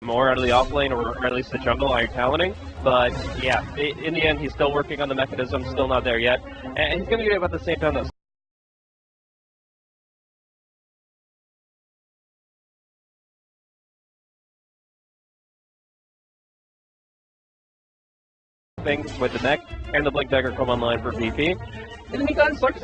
more out of the off lane, or at least the jungle iron talenting. But yeah, in the end, he's still working on the mechanism, still not there yet. And he's going to get it about the same time though. Things with the mech and the Blink Dagger come online for VP. In the meantime, Slurk's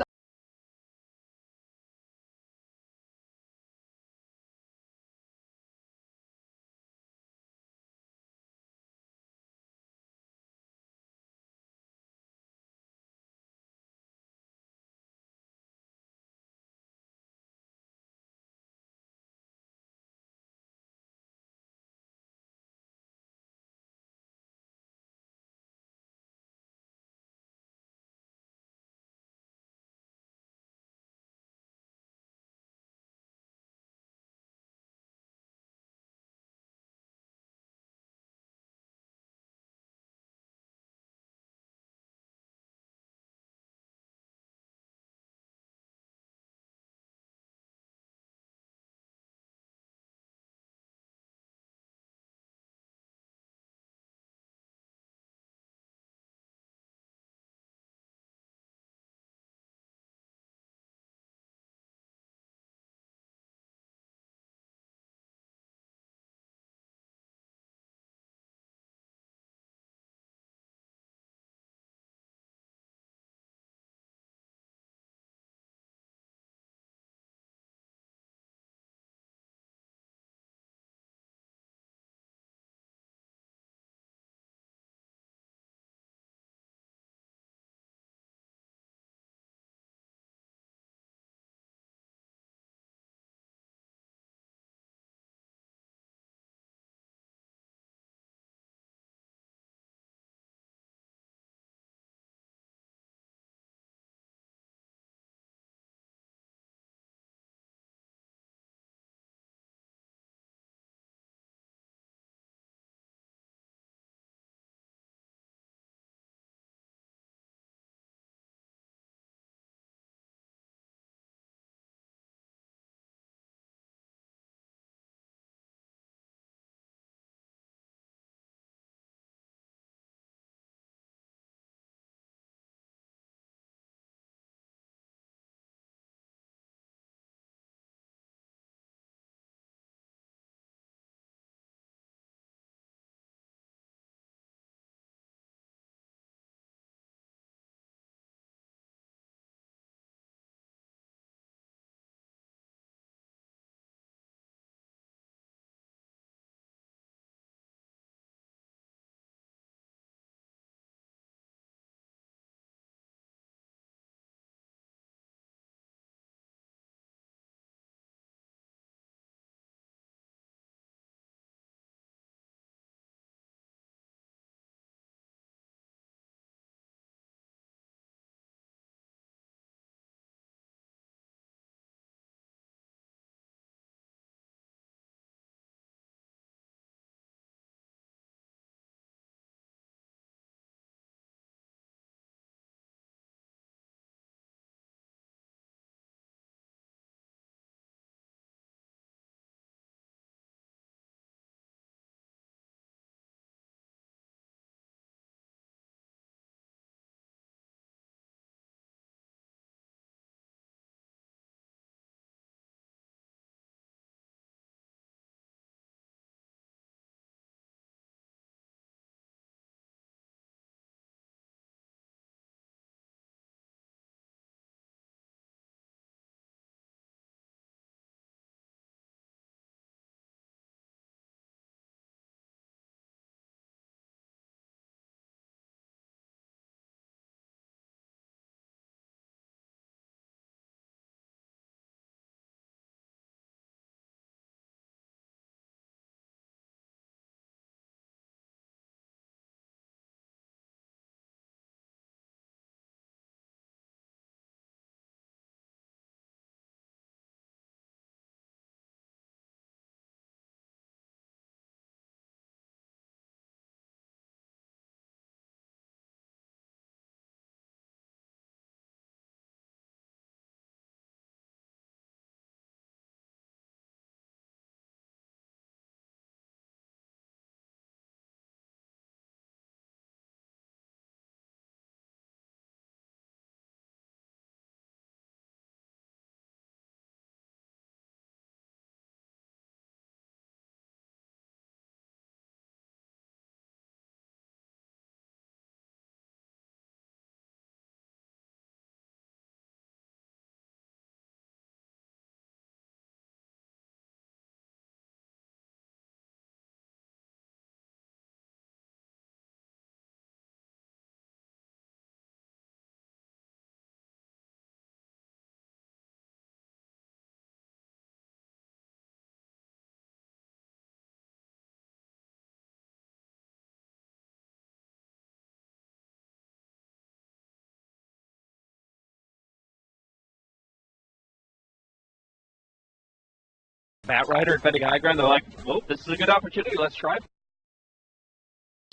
Batrider defending high ground. They're like, oh, this is a good opportunity. Let's try.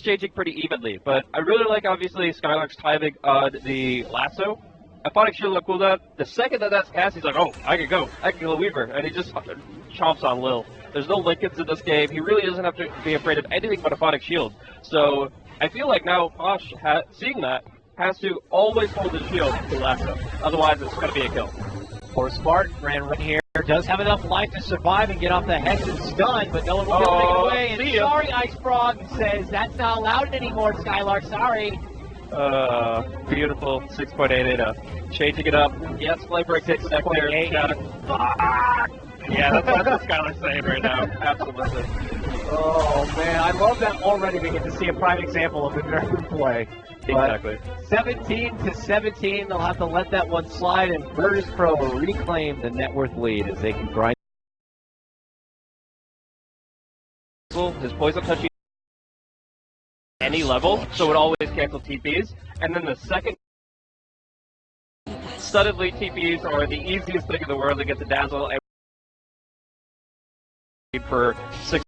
Changing pretty evenly, but I really like, obviously, Skylark's timing on the lasso. Aponic Shield on cooldown. The second that that's cast, he's like, oh, I can go. I can kill a Weaver. And he just chomps on Lil. There's no Lincolns in this game. He really doesn't have to be afraid of anything but Aponic Shield. So I feel like now Posh, seeing that, has to always hold his shield to lasso. Otherwise, it's going to be a kill. Poor Spartan ran right here. Does have enough life to survive and get off the hex and stun, but no one will be able to take it away. And sorry, Ice Frog says that's not allowed anymore, Skylark. Sorry. Beautiful 6.88. Changing it up. Yes, play break takes a second there. Yeah, that's what Skylark's saying right now. Absolutely. Oh, man, I love that already. We get to see a prime example of the American play. Exactly. 17-17, they'll have to let that one slide, and Virtus Pro will reclaim the net worth lead as they can grind. His poison touching any level, so it always cancels TPs. And then the second, suddenly TPs are the easiest thing in the world to get the dazzle and for 6.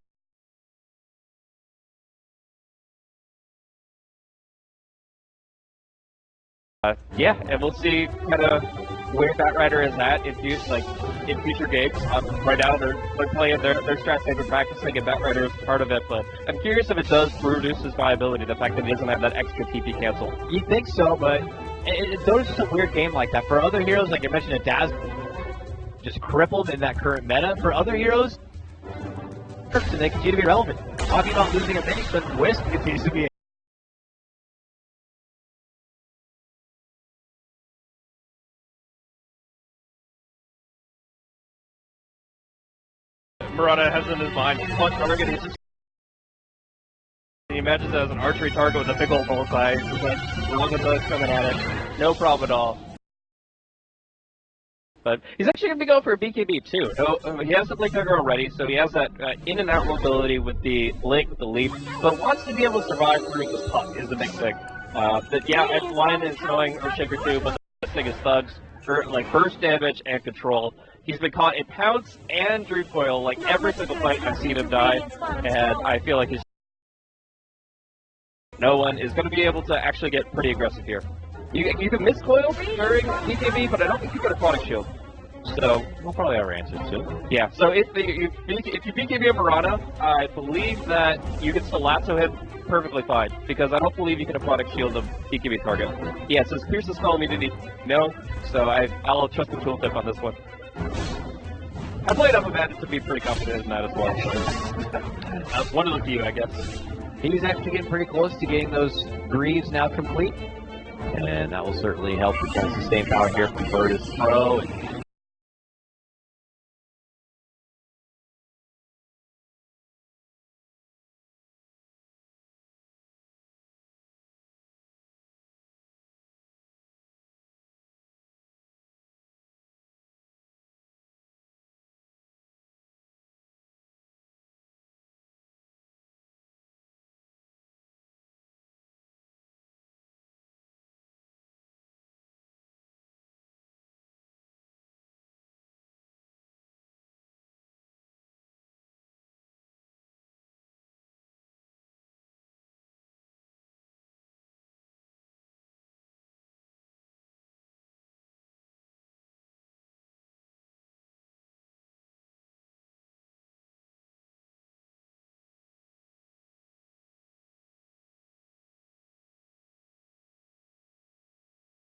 Yeah, and we'll see kind of where Batrider is at in future games. Right now, they're playing their strats they've been practicing, and Batrider is part of it. But I'm curious if it does reduce his viability, the fact that he doesn't have that extra TP cancel. You think so, but it's always just a weird game like that. For other heroes, like I mentioned, a Daz just crippled in that current meta. For other heroes, they continue to be relevant. Talking about losing a mix, but Wisp continues to be Murata has in his mind, one target, he imagines it as an archery target with a big old bullseye. He's just like, long as it's coming at it. No problem at all. But he's actually going to be going for a BKB too. So, he has the Blink Dagger already, so he has that in and out mobility with the Blink, with the Leap, but wants to be able to survive through this puck is the big thing. But yeah, F1 is knowing Earthshaker too, but the thing is thugs for like burst damage and control. He's been caught in Pounce and Dream Coil, like every single fight I've seen him die, and I feel like no one is going to be able to actually get pretty aggressive here. You can miss Coil during BKB, but I don't think you get a Aquatic Shield. So we'll probably have our answers too. Yeah, so if you BKB a Murata, I believe that you can still lasso him perfectly fine, because I don't believe you can Aquatic Shield a BKB target. Yeah, so pierce the spell immunity, no, so I'll trust the tooltip on this one. I played up a Bandit to be pretty confident in that as well. So that's one of the few, I guess. He's actually getting pretty close to getting those Greaves now complete, and that will certainly help with the sustained power here from Virtus Pro.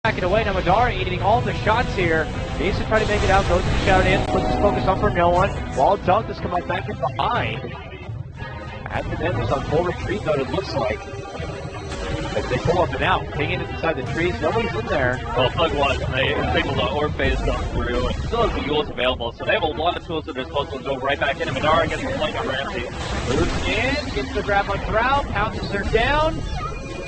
Back it away, now Madara eating all the shots here. He needs to try to make it out, goes to shout in, puts his focus on for no one. While Douglas come out back in behind. At the end, there's on full retreat though, it looks like. As they pull up and out, pinging it inside the trees, nobody's in there. Well, Plug was, they able to orb phase stuff through, and still has the Yules available, so they have a lot of tools at their disposal to go right back in, and Madara gets the flank on Ramsey. Moves in, gets the grab on Drow, pounces her down.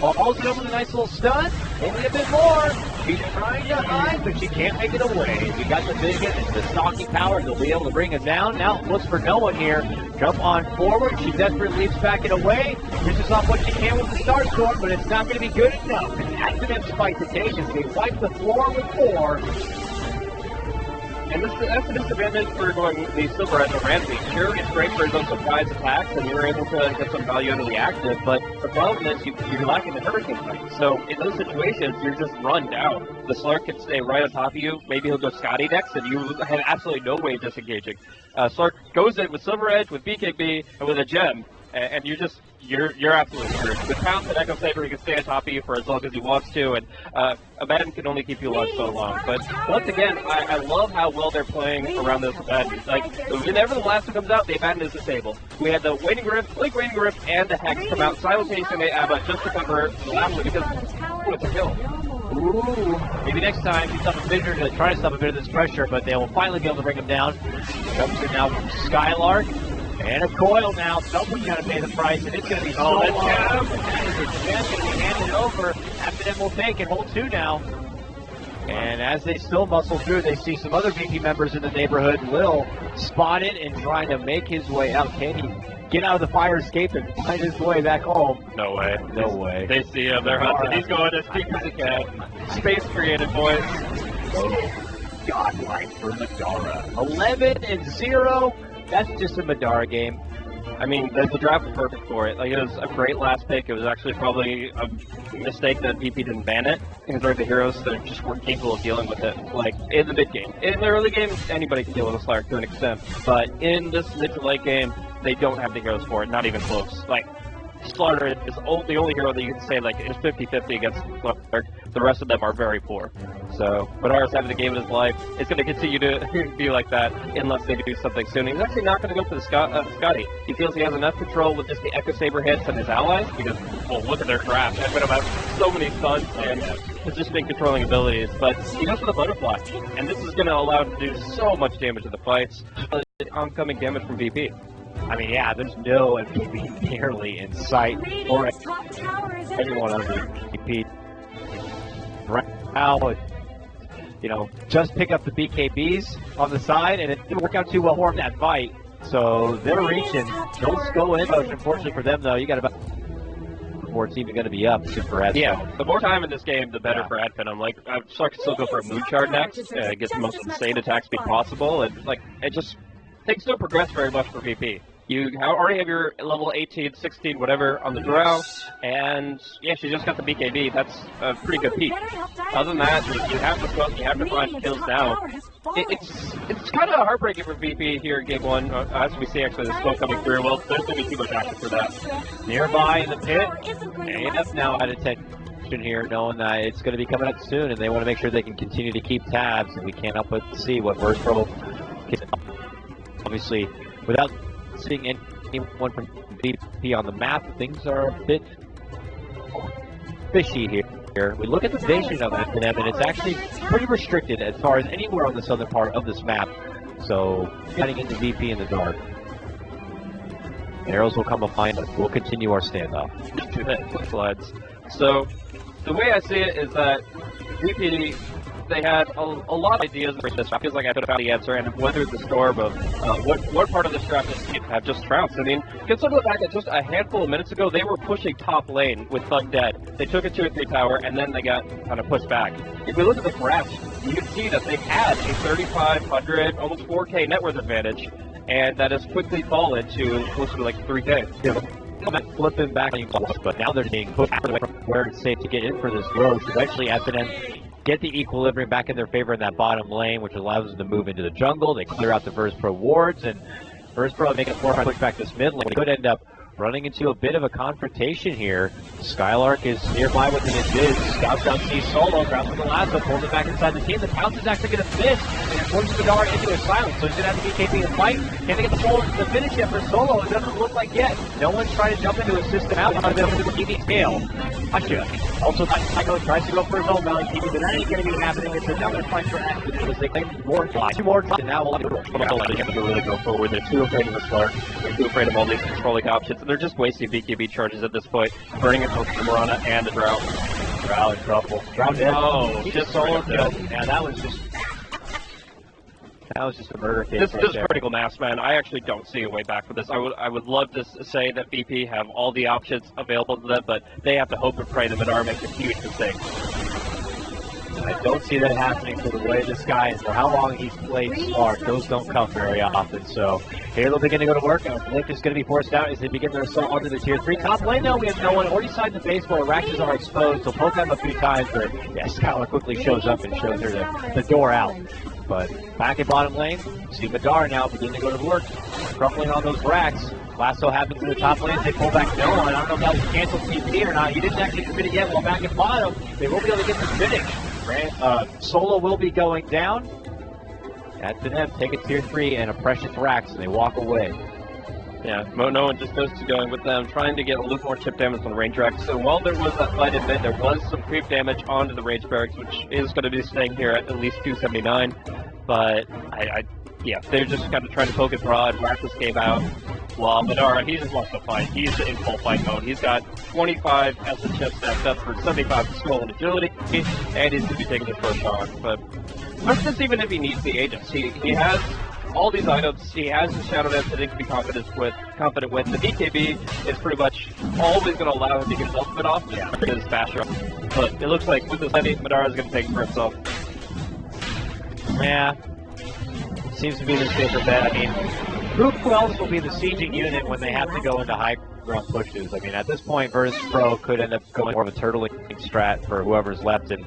Holds it over with a nice little stun. Only a bit more. She's trying to hide, but she can't make it away. We got the bigot, the stalking power to be able to bring it down. Now looks for no one here. Jump on forward. She desperately leaps back it away. Finishes off what she can with the Starstorm, but it's not going to be good enough. And Accident fight the Cajuns. They wipe the floor with 4. And that's a disadvantage for going the Silver Edge or Ramsey. Sure, it's great for those surprise attacks, and you're able to get some value out of the active, but the problem is you're lacking the Hurricane fight. So in those situations, you're just run down. The Slark can stay right on top of you. Maybe he'll go Scotty next, and you have absolutely no way of disengaging. Slark goes in with Silver Edge, with BKB, and with a gem, and you're absolutely screwed. With Pounce and Echo Saber, he can stay on top of you for as long as he wants to, and Abaddon can only keep you alive so long. But once again, I love how well they're playing around this Abaddon. Like, whenever the last one comes out, the Abaddon is disabled. We had the Waiting Grip, Blink Waiting Grip, and the Hex come out simultaneously, just to cover the last one, because it's a kill. Ooh, maybe next time he's up a bit to try to stop a bit of this pressure, but they will finally be able to bring him down. Comes in now from Skylark. And a coil now. Someone's got to pay the price, and it's going to be so long. That is a gem going to be handed over. Finem will take it. Hold 2 now. And as they still muscle through, they see some other VP members in the neighborhood. Will spot it and trying to make his way out. Can he get out of the fire escape and find his way back home? No way. No way. They see him. They're hunting. He's going as deep as he can. Space created, boys. Godlike for Madara. 11-0. That's just a Madara game. I mean, the draft was perfect for it. Like, it was a great last pick. It was actually probably a mistake that VP didn't ban it. Because the heroes that just weren't capable of dealing with it. Like, in the mid game. In the early game, anybody can deal with a Slark to an extent. But in this mid to late game, they don't have the heroes for it. Not even close. Like, Slaughter is the only hero that you can say, like, is 50-50 against Slark. The rest of them are very poor. So, Madara's having the game of his life. It's going to continue to be like that unless they do something soon. He's actually not going to go for the Scotty. He feels he has enough control with just the Echo Saber hits and his allies because, well, look at their craft. They're going to have so many stuns and positioning controlling abilities. But he goes for the Butterfly. And this is going to allow him to do so much damage to the fights. Oncoming damage from VP. I mean, yeah, there's no MVP nearly in sight or anyone under MVP. Right now, you know, just pick up the BKBs on the side, and it didn't work out too well for him that fight. So they're reaching. Don't go in. Unfortunately for them, though, you got about before it's even going to be up for Adfin. Yeah, the more time in this game, the better for Adfin. I'm like, I could still go for a Moon Shard next, get the most insane attack speed possible, and like, things don't progress very much for VP. You already have your level 18, 16, whatever on the Drow, and yeah, she just got the BKB. That's a pretty good peak. Other than that, you have to smoke, you have to find kills now. It's kind of heartbreaking for VP here in Game 1, as we see actually the smoke coming through. Well, there's going to be too much action for that. Nearby in the pit, AF now at attention here, knowing that it's going to be coming up soon, and they want to make sure they can continue to keep tabs, and we can't help but see what Burst Pro can. Obviously, without seeing anyone from VP on the map, things are a bit fishy here. We look at the vision of Finem, and it's actually pretty restricted as far as anywhere on the southern part of this map. So, getting into VP in the dark. Arrows will come behind us. We'll continue our standoff. Slides. So, the way I see it is that VP, they had a lot of ideas for this. I feel like I could have found the answer and weathered the storm of what part of this draft have just trounced. I mean, consider the fact that just a handful of minutes ago, they were pushing top lane with Thug dead. They took a 2-3 tower, and then they got kind of pushed back. If we look at the graphs, you can see that they had a 3,500, almost 4K net worth advantage, and that has quickly fallen to closer to like 3K. Yeah. Flipping back, but now they're being pushed from where it's safe to get in for this road. Eventually, Finem get the equilibrium back in their favor in that bottom lane, which allows them to move into the jungle. They clear out the Burst Pro wards, and Burst Pro make a 400 push back this mid lane. We could end up running into a bit of a confrontation here. Skylark is nearby with an advantage. Scouts down sees Solo, grabs with the Lazo, pulls it back inside the team. The Pounce is actually going to miss, and it forces the Madara into a silence, so he's going to have to be KP and fight. Can they get the finish yet for Solo? It doesn't look like yet. No one's trying to jump into his system out. They're going to keep scale. Gotcha. Also, Psycho tries to go for his own Valley TV, but that ain't going to be happening. It's another fight for Action because they claim more flies. Two more flies, and now we'll have to really go forward. They're too afraid of the Slark. They're too afraid of all these controlling options, and they're just wasting BKB charges at this point, burning it both the Mirana and the Drow. Drow in trouble. Drow dead. Oh, just solo kill. Yeah, that was just a murder case. This is critical mass, man. I actually don't see a way back for this. I would love to say that VP have all the options available to them, but they have to hope and pray that Madara makes a huge mistake. I don't see that happening for the way this guy is, for how long he's played Slark. Those don't come very often. So here they'll begin to go to work. Blink is going to be forced out as they begin their assault onto the tier 3. Top lane, though, we have no one. Already side the base where Raxes are exposed. They'll poke them a few times, but yeah, Skylar quickly shows up and shows her the door out. But back in bottom lane, see Madara now begin to go to work, crumpling on those racks. Lasso happens in the top lane. They pull back no one. I don't know if that was a canceled TP or not. He didn't actually commit it yet. While back in bottom, they will be able to get the finish. Solo will be going down. At Finem, take a tier 3 and a precious racks, and they walk away. Yeah, no one just goes to going with them, trying to get a little more chip damage on the range racks. So while there was that fight in mid, there was some creep damage onto the range barracks, which is going to be staying here at least 279. But yeah, they're just kind of trying to poke it broad. Raxus gave out. Well, Madara, he just wants to fight. He's in full fight mode. He's got 25 as a chip stacked up for 75 skill and agility, and he's going to be taking the first shot. But Marcus, even if he needs the agents, he has all these items. He has the Shadow Dance that he can be confident with. The BKB is pretty much always going to allow him to get his ultimate off with his Basher. But it looks like with this heavy, Madara is going to take it for himself. Yeah, seems to be the safer bet. I mean, who else will be the sieging unit when they have to go into high ground pushes? I mean, at this point, Virtus Pro could end up going more of a turtling strat for whoever's left, and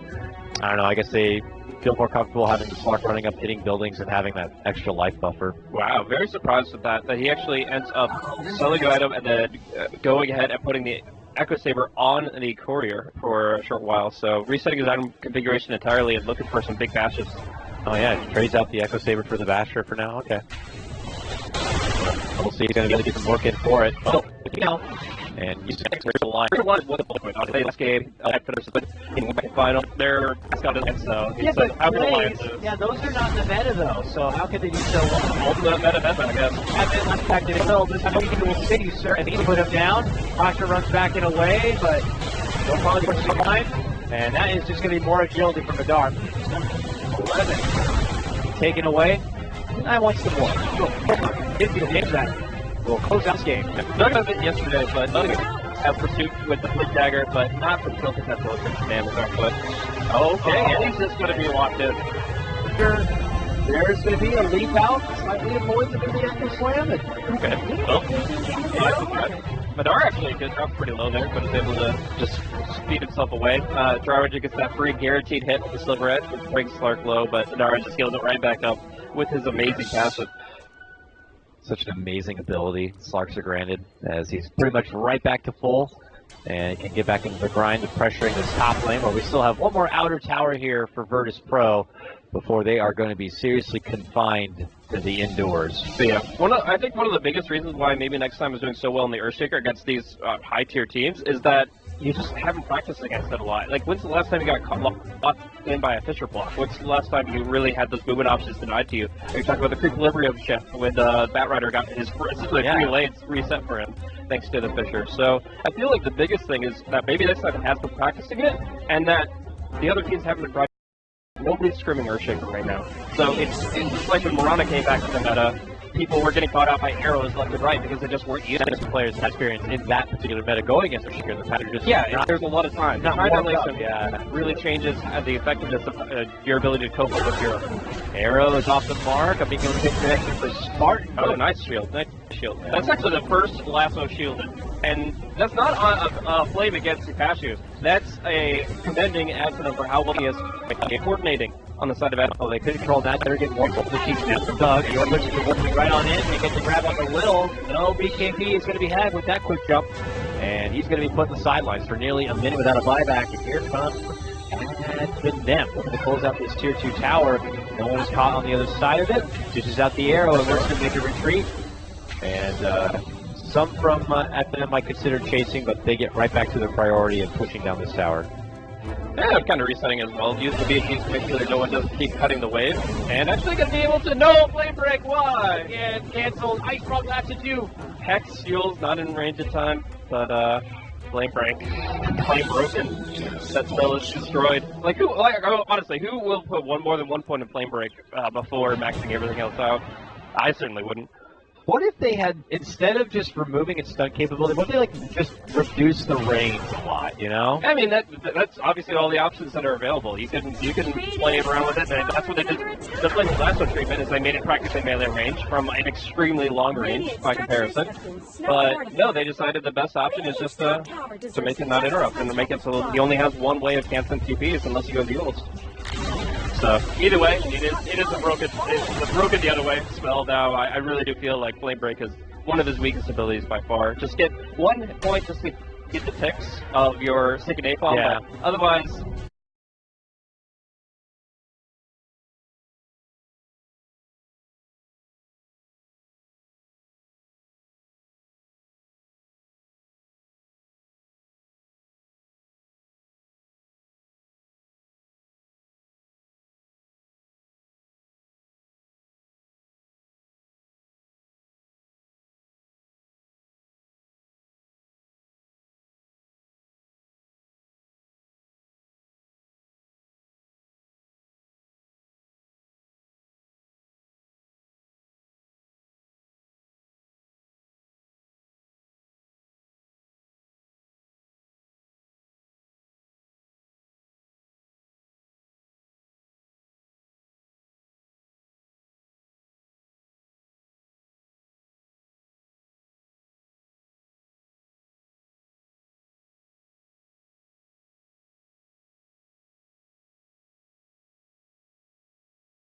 I don't know, I guess they feel more comfortable having the Slark running up, hitting buildings, and having that extra life buffer. Wow, very surprised with that he actually ends up selling the item and then going ahead and putting the Echo Saber on the Courier for a short while, so resetting his item configuration entirely and looking for some big bashes. Oh yeah, he trades out the Echo Saber for the Basher for now, okay. We'll see, he's going to be able to get some work in for it. Oh, and he's the line. Last game, but in the final, they're got it, so yeah, those are not in the meta though. So how could they do so well? Ultimate meta, I guess. And then let's back to the middle. This time we can do a city, sir. And he put him down. Pasha runs back in a way, but they'll probably push the line. And that is just going to be more agility from Madara. 11 taken away. I want some more. We'll close out this game. None of it yesterday, but none of it have pursuit with the flip dagger, but not for the tilt potential of damage on foot. Okay, at least it's going to be locked in. There's going to be a leap out, slightly avoids the active slam. Okay. Well, Madara actually did drop pretty low there, but is able to just speed himself away. Drawager gets that free guaranteed hit with the Silver Edge, which brings Slark low, but Madara just heals it right back up with his amazing passive. Such an amazing ability Slarks are granted, as he's pretty much right back to full, and can get back into the grind of pressuring this top lane, but we still have one more outer tower here for Virtus Pro before they are going to be seriously confined to the indoors. So yeah, I think one of the biggest reasons why maybe next time is doing so well in the Earthshaker against these high-tier teams is that you just haven't practiced against it a lot. Like, when's the last time you got locked in by a Fisher block? What's the last time you really had those movement options denied to you? You're talking about the equilibrium shift when Batrider got his essentially 3 lanes reset for him, thanks to the Fisher. So I feel like the biggest thing is that maybe next time it has been practicing it, and that the other teams haven't been practicing. Nobody's scrimming Earthshaker right now. So it's like when Morana came back to the meta, people were getting caught out by arrows left and right because they just weren't used to players had experience in that particular meta going against Earthshaker. The pattern just there's a lot of time. Not really changes the effectiveness of your ability to cope with your arrow is off the mark. I'm being able to get connection for Spartan. Oh, nice shield. Nice shield. That's actually the first lasso shielded. And that's not a flame against Cashews. That's a commending accident for how well he is coordinating on the side of Adam. Oh, they could control that. They're getting more gold. Doug, you're working right on in. They get the grab on the Will. No BKB is going to be had with that quick jump. And he's going to be put in the sidelines for nearly a minute without a buyback. And here comes Finem looking to close out this tier 2 tower. No one's caught on the other side of it. Dishes out the arrow and looks to make a retreat. And some from Finem might consider chasing, but they get right back to their priority of pushing down this tower. Yeah, I'm kind of resetting as well. Use the BKB to make sure that no one doesn't keep cutting the wave. And actually going to be able to flame break. Why? And cancel Ice Rock Latitude. Hex fuels not in range of time, but flame break. Flame broken. That spell is destroyed. Honestly, who will put more than 1 point in flame break before maxing everything else out? I certainly wouldn't. What if they had, instead of just removing its stunt capability, what if they like just reduce the range a lot, you know? I mean, that's obviously all the options that are available. You can play around with it, and that's what they did. The Flame Lasso treatment is they made it practically melee range from an extremely long range by comparison. But no, they decided the best option is just to make it not interrupt and to make it so he only has one way of canceling TPs unless you go duels. So either way, it is a broken the other way spell now. I really do feel like Flame Break is one of his weakest abilities by far. Just get 1 point just to get the ticks of your Sick and Napalm, but otherwise